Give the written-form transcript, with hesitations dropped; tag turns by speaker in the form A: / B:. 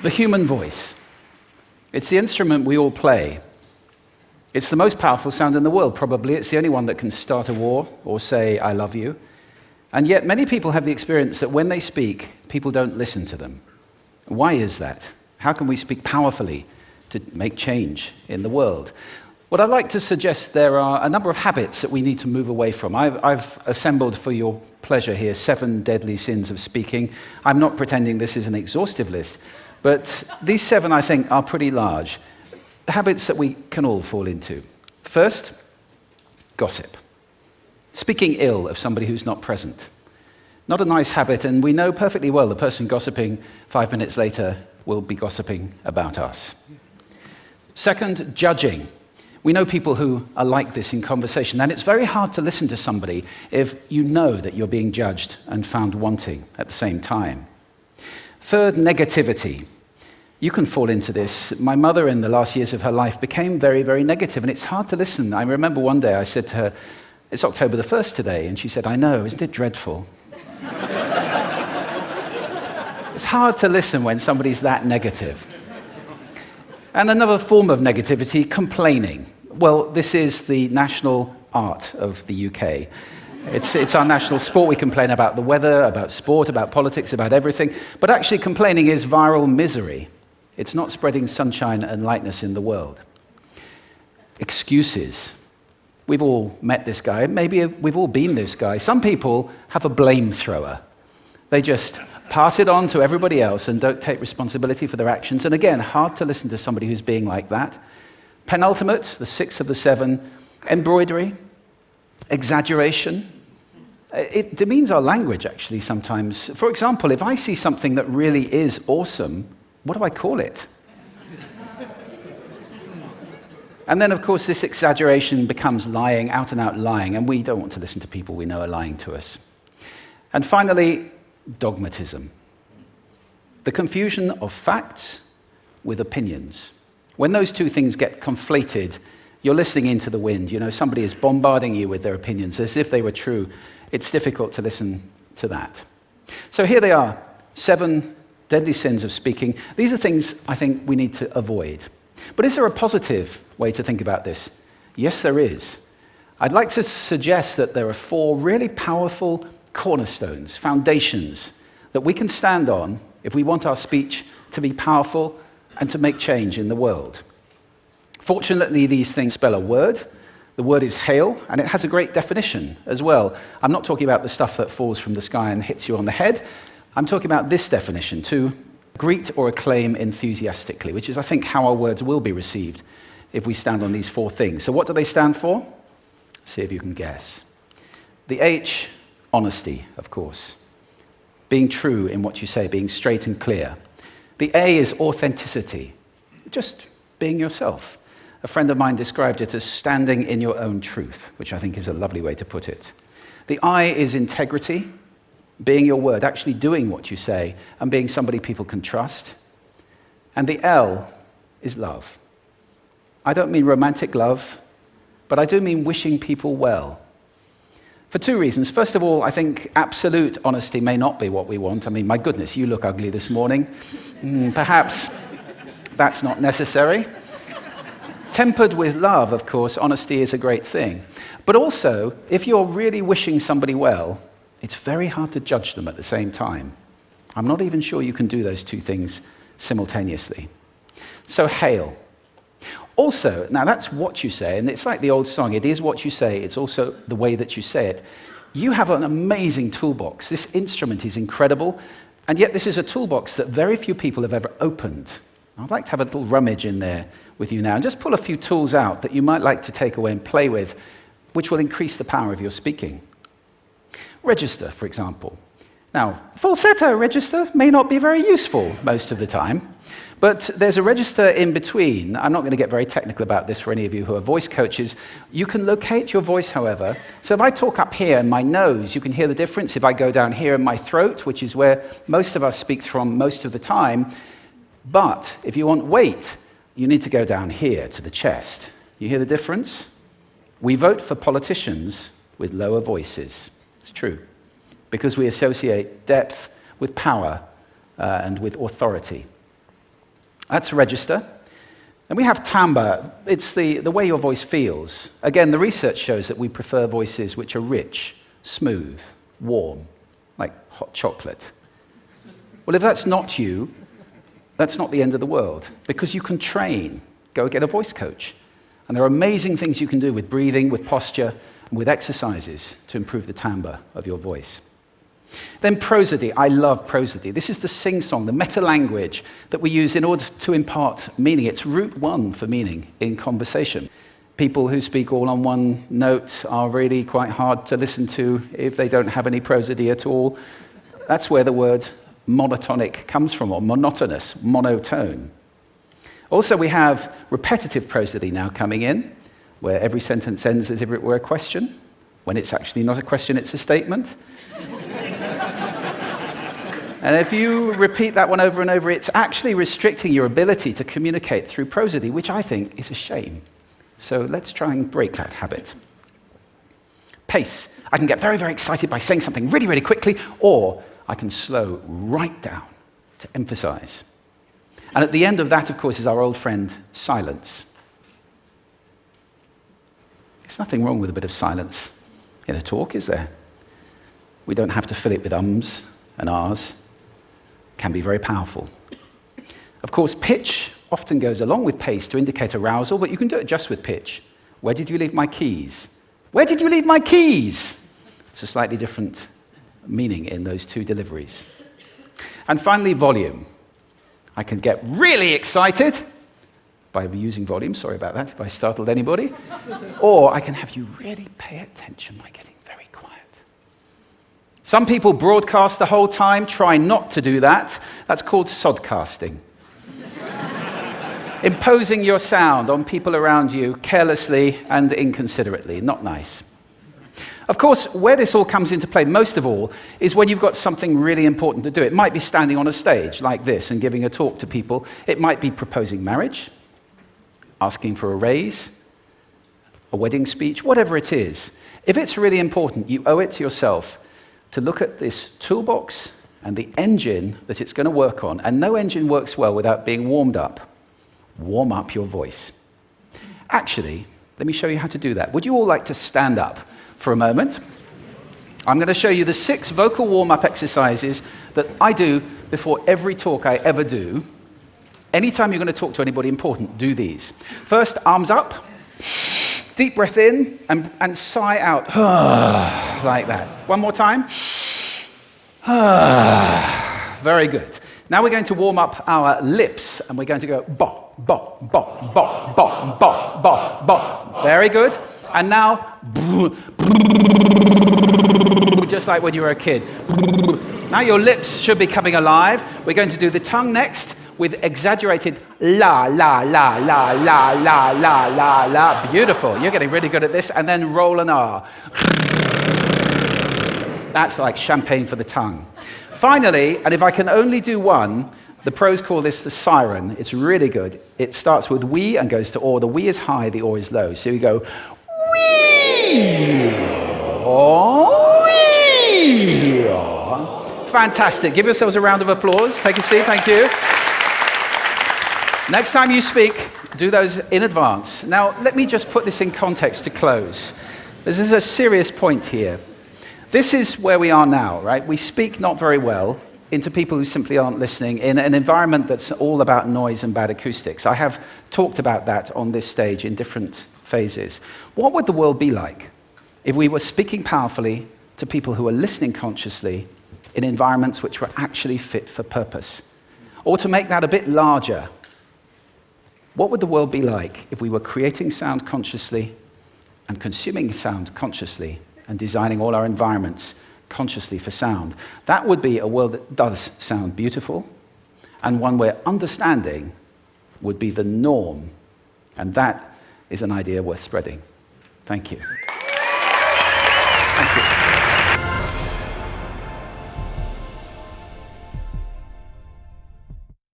A: The human voice. It's the instrument we all play. It's the most powerful sound in the world, probably. It's the only one that can start a war or say, I love you. And yet many people have the experience that when they speak, people don't listen to them. Why is that? How can we speak powerfully to make change in the world? What I'd like to suggest, there are a number of habits that we need to move away from. I've assembled for your pleasure here 7 deadly sins of speaking. I'm not pretending this is an exhaustive list, but these 7, I think, are pretty large. Habits that we can all fall into. First, gossip. Speaking ill of somebody who's not present. Not a nice habit, and we know perfectly well the person gossiping 5 minutes later will be gossiping about us. Second, judging. We know people who are like this in conversation, and it's very hard to listen to somebody if you know that you're being judged and found wanting at the same time. Third, negativity. You can fall into this. My mother, in the last years of her life, became very, very negative, and it's hard to listen. I remember one day I said to her, it's October the 1st today, and she said, I know, isn't it dreadful? It's hard to listen when somebody's that negative. And another form of negativity, complaining. Well, this is the national art of the UK. It's our national sport. We complain about the weather, about sport, about politics, about everything. But actually, complaining is viral misery. It's not spreading sunshine and lightness in the world. Excuses. We've all met this guy. Maybe we've all been this guy. Some people have a blame thrower. They just pass it on to everybody else and don't take responsibility for their actions. And again, hard to listen to somebody who's being like that. Penultimate, the 6th of the 7, embroidery, exaggeration. It demeans our language, actually, sometimes. For example, if I see something that really is awesome, what do I call it? And then, of course, this exaggeration becomes lying, out and out lying, and we don't want to listen to people we know are lying to us. And finally, dogmatism. The confusion of facts with opinions. When those two things get conflated, you're listening into the wind. You know, somebody is bombarding you with their opinions as if they were true. It's difficult to listen to that. So here they are, 7 deadly sins of speaking. These are things I think we need to avoid. But is there a positive way to think about this? Yes, there is. I'd like to suggest that there are 4 really powerful cornerstones, foundations, that we can stand on if we want our speech to be powerful and to make change in the world. Fortunately, these things spell a word. The word is hail, and it has a great definition as well. I'm not talking about the stuff that falls from the sky and hits you on the head. I'm talking about this definition, to greet or acclaim enthusiastically, which is, I think, how our words will be received if we stand on these 4 things. So what do they stand for? See if you can guess. The H, honesty, of course. Being true in what you say, being straight and clear. The A is authenticity, just being yourself. A friend of mine described it as standing in your own truth, which I think is a lovely way to put it. The I is integrity, being your word, actually doing what you say, and being somebody people can trust. And the L is love. I don't mean romantic love, but I do mean wishing people well. For 2 reasons. First of all, I think absolute honesty may not be what we want. I mean, my goodness, you look ugly this morning. Perhaps that's not necessary. Tempered with love, of course, honesty is a great thing. But also, if you're really wishing somebody well, it's very hard to judge them at the same time. I'm not even sure you can do those 2 things simultaneously. So hail. Also, now that's what you say, and it's like the old song, it is what you say, it's also the way that you say it. You have an amazing toolbox. This instrument is incredible, and yet this is a toolbox that very few people have ever opened. I'd like to have a little rummage in there with you now, and just pull a few tools out that you might like to take away and play with, which will increase the power of your speaking. Register, for example. Now, falsetto register may not be very useful most of the time, but there's a register in between. I'm not going to get very technical about this for any of you who are voice coaches. You can locate your voice, however. So if I talk up here in my nose, you can hear the difference. If I go down here in my throat, which is where most of us speak from most of the time, but if you want weight, you need to go down here to the chest. You hear the difference? We vote for politicians with lower voices. It's true, because we associate depth with power and with authority. That's register. And we have timbre. It's the way your voice feels. Again, the research shows that we prefer voices which are rich, smooth, warm, like hot chocolate. Well, if that's not you, that's not the end of the world, because you can train. Go get a voice coach. And there are amazing things you can do with breathing, with posture, and with exercises to improve the timbre of your voice. Then prosody. I love prosody. This is the sing-song, the meta-language that we use in order to impart meaning. It's route one for meaning in conversation. People who speak all on one note are really quite hard to listen to if they don't have any prosody at all. That's where the word monotonic comes from, or monotonous, monotone. Also, we have repetitive prosody now coming in, where every sentence ends as if it were a question, when it's actually not a question, it's a statement. And if you repeat that one over and over, it's actually restricting your ability to communicate through prosody, which I think is a shame. So let's try and break that habit. Pace. I can get very, very excited by saying something really, really quickly, or I can slow right down to emphasize. And at the end of that, of course, is our old friend, silence. There's nothing wrong with a bit of silence in a talk, is there? We don't have to fill it with ums and ahs. Can be very powerful. Of course, pitch often goes along with pace to indicate arousal, but you can do it just with pitch. Where did you leave my keys? Where did you leave my keys? It's a slightly different meaning in those two deliveries. And finally, volume. I can get really excited by using volume, sorry about that if I startled anybody, or I can have you really pay attention by getting very quiet. Some people broadcast the whole time. Try not to do that. That's called sodcasting. Imposing your sound on people around you carelessly and inconsiderately. Not nice. Of course, where this all comes into play most of all is when you've got something really important to do. It might be standing on a stage like this and giving a talk to people. It might be proposing marriage, asking for a raise, a wedding speech, whatever it is. If it's really important, you owe it to yourself to look at this toolbox and the engine that it's going to work on. And no engine works well without being warmed up. Warm up your voice. Actually, let me show you how to do that. Would you all like to stand up for a moment? I'm going to show you the 6 vocal warm-up exercises that I do before every talk I ever do. Anytime you're going to talk to anybody important, do these. First, arms up. Deep breath in and sigh out. Like that. One more time. Very good. Now we're going to warm up our lips, and we're going to go bop, bop, bop, bop, bop, bop, bop, bop. Very good. And now, just like when you were a kid. Now your lips should be coming alive. We're going to do the tongue next with exaggerated la, la, la, la, la, la, la, la, la. Beautiful. You're getting really good at this. And then roll an R. That's like champagne for the tongue. Finally, and if I can only do one, the pros call this the siren. It's really good. It starts with we and goes to or. The we is high, the or is low. So you go wee, oh, wee. Fantastic. Give yourselves a round of applause. Take a seat. Thank you. Next time you speak, do those in advance. Now, let me just put this in context to close. This is a serious point here. This is where we are now, right? We speak not very well into people who simply aren't listening in an environment that's all about noise and bad acoustics. I have talked about that on this stage in different phases. What would the world be like if we were speaking powerfully to people who are listening consciously in environments which were actually fit for purpose? Or to make that a bit larger, what would the world be like if we were creating sound consciously and consuming sound consciously and designing all our environments consciously for sound? That would be a world that does sound beautiful, and one where understanding would be the norm. And that is an idea worth spreading. Thank you. Thank you.